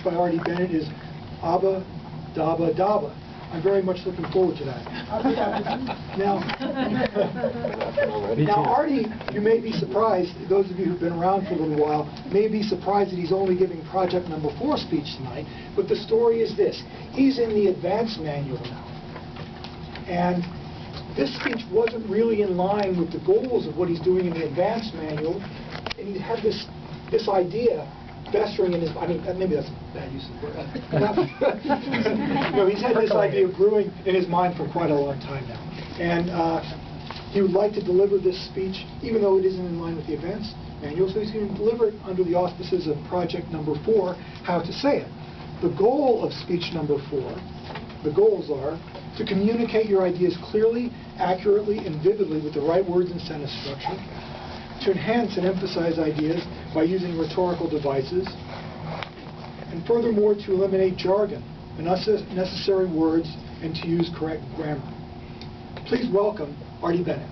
speech by Artie Bennett is Daba Daba Daba. I'm very much looking forward to that. Now, Artie, you may be surprised, those of you who've been around for a little while, may be surprised that he's only giving project number 4 speech tonight, but the story is this. He's in the advanced manual now. And this speech wasn't really in line with the goals of what he's doing in the advanced manual, and he had this idea festering in his, I mean, maybe that's a bad use of the word. No, he's had this idea brewing in his mind for quite a long time now. And he would like to deliver this speech, even though it isn't in line with the advanced manual, so he's going to deliver it under the auspices of project number 4, How to Say It. The goal of speech number 4, the goals are to communicate your ideas clearly, accurately, and vividly with the right words and sentence structure, to enhance and emphasize ideas by using rhetorical devices, and furthermore to eliminate jargon, unnecessary words, and to use correct grammar. Please welcome Artie Bennett.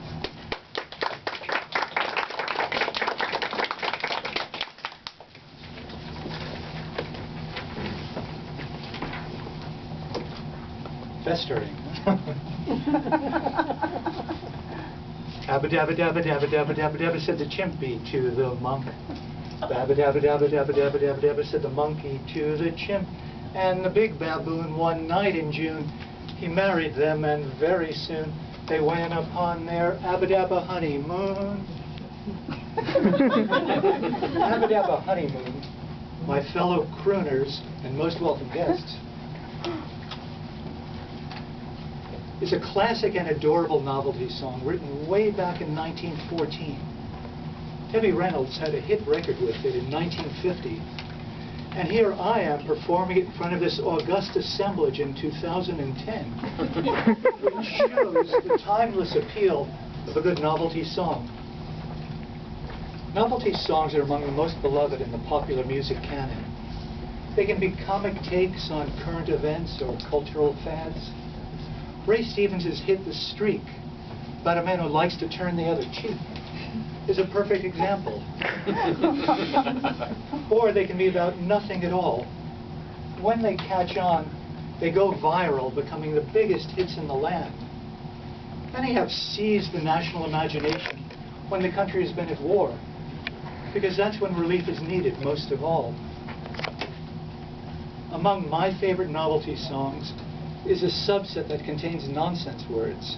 Festering. Abba dabba dabba dabba dabba dabba dabba, said the chimpy to the monk. Dabba dabba dabba dabba dabba dabba dabba, said the monkey to the chimp. And the big baboon, one night in June, he married them, and very soon they went upon their abba dabba honeymoon. Abba dabba honeymoon, my fellow crooners and most welcome guests, is a classic and adorable novelty song written way back in 1914. Debbie Reynolds had a hit record with it in 1950. And here I am performing it in front of this august assemblage in 2010, which shows the timeless appeal of a good novelty song. Novelty songs are among the most beloved in the popular music canon. They can be comic takes on current events or cultural fads. Ray Stevens' hit The Streak, about a man who likes to turn the other cheek, is a perfect example. Or they can be about nothing at all. When they catch on, they go viral, becoming the biggest hits in the land. Many have seized the national imagination when the country has been at war, because that's when relief is needed most of all. Among my favorite novelty songs is a subset that contains nonsense words.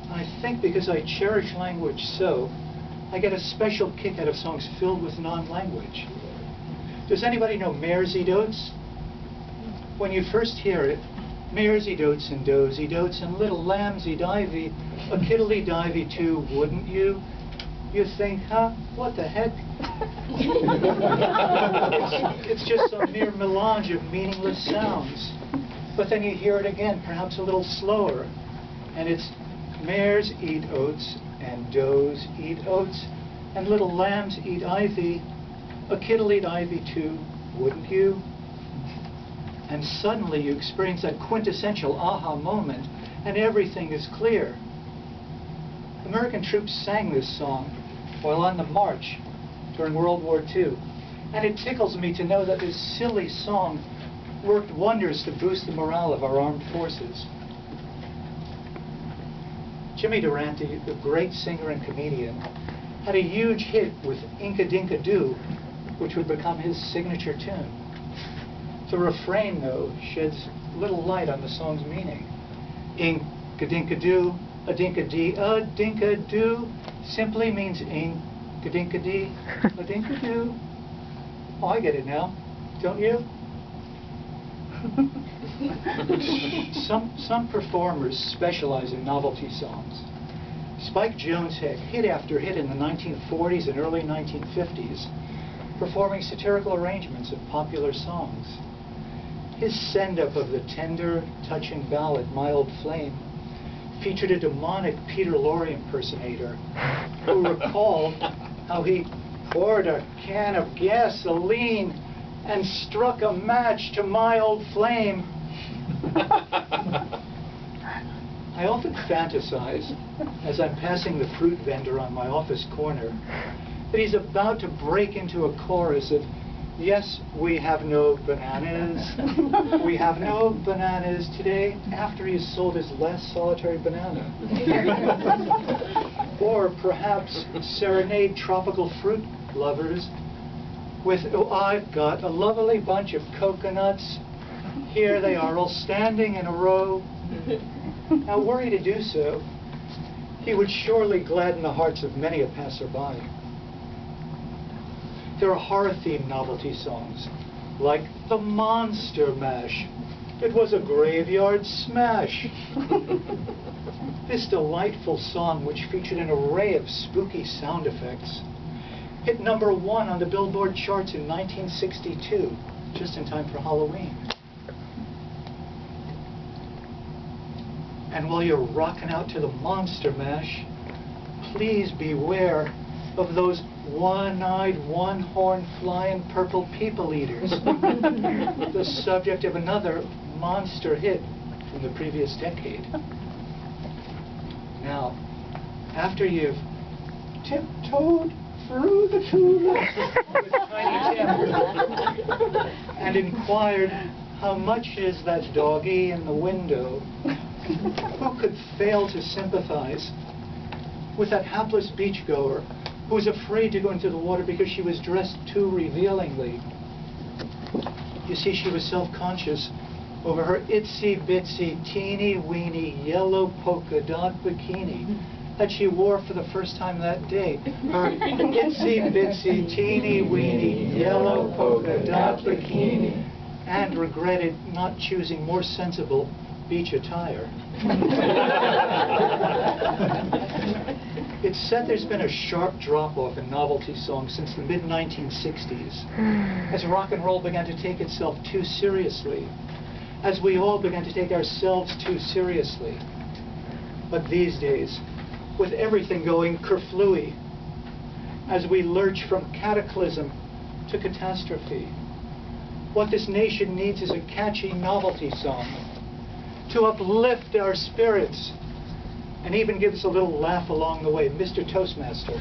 I think because I cherish language so, I get a special kick out of songs filled with non-language. Does anybody know Mares Eat Oats? When you first hear it, Mares eat oats and does eat oats and little lambs eat ivy, a kiddly divey too, wouldn't you? You think, huh? What the heck? It's just some mere melange of meaningless sounds. But then you hear it again, perhaps a little slower, and it's mares eat oats, and does eat oats, and little lambs eat ivy, a kidd'll eat ivy too, wouldn't you? And suddenly you experience that quintessential aha moment, and everything is clear. American troops sang this song while on the march during World War II, and it tickles me to know that this silly song worked wonders to boost the morale of our armed forces. Jimmy Durante, the great singer and comedian, had a huge hit with Inka Dinka Doo, which would become his signature tune. The refrain, though, sheds little light on the song's meaning. Inka Dinka Doo, a dinka dee, a dinka doo, simply means Inka Dinka Dee, a dinka doo. Oh, I get it now, don't you? Some performers specialize in novelty songs. Spike Jones had hit after hit in the 1940s and early 1950s, performing satirical arrangements of popular songs. His send-up of the tender, touching ballad, Mild Flame, featured a demonic Peter Lorre impersonator who recalled how he poured a can of gasoline and struck a match to my old flame. I often fantasize, as I'm passing the fruit vendor on my office corner, that he's about to break into a chorus of Yes, we have no bananas. We have no bananas today after he has sold his last solitary banana. Or perhaps serenade tropical fruit lovers with, oh, I've got a lovely bunch of coconuts. Here they are all standing in a row. Now, were he to do so, he would surely gladden the hearts of many a passerby. There are horror-themed novelty songs, like the Monster Mash. It was a graveyard smash. This delightful song, which featured an array of spooky sound effects, hit #1 on the Billboard charts in 1962, just in time for Halloween. And while you're rocking out to the Monster Mash, please beware of those one-eyed, one-horned, flying purple people eaters, the subject of another monster hit from the previous decade. Now, after you've tiptoed through the tulips with Tiny Tim and inquired how much is that doggy in the window, who could fail to sympathize with that hapless beachgoer who was afraid to go into the water because she was dressed too revealingly? You see, she was self-conscious over her itsy-bitsy, teeny-weeny, yellow polka dot bikini that she wore for the first time that day. Her itsy-bitsy, teeny-weeny, yellow polka dot bikini, and regretted not choosing more sensible beach attire. It's said there's been a sharp drop-off in novelty songs since the mid-1960s, as rock and roll began to take itself too seriously, as we all began to take ourselves too seriously. But these days, with everything going kerflooey, as we lurch from cataclysm to catastrophe, what this nation needs is a catchy novelty song to uplift our spirits and even give us a little laugh along the way. Mr. Toastmaster.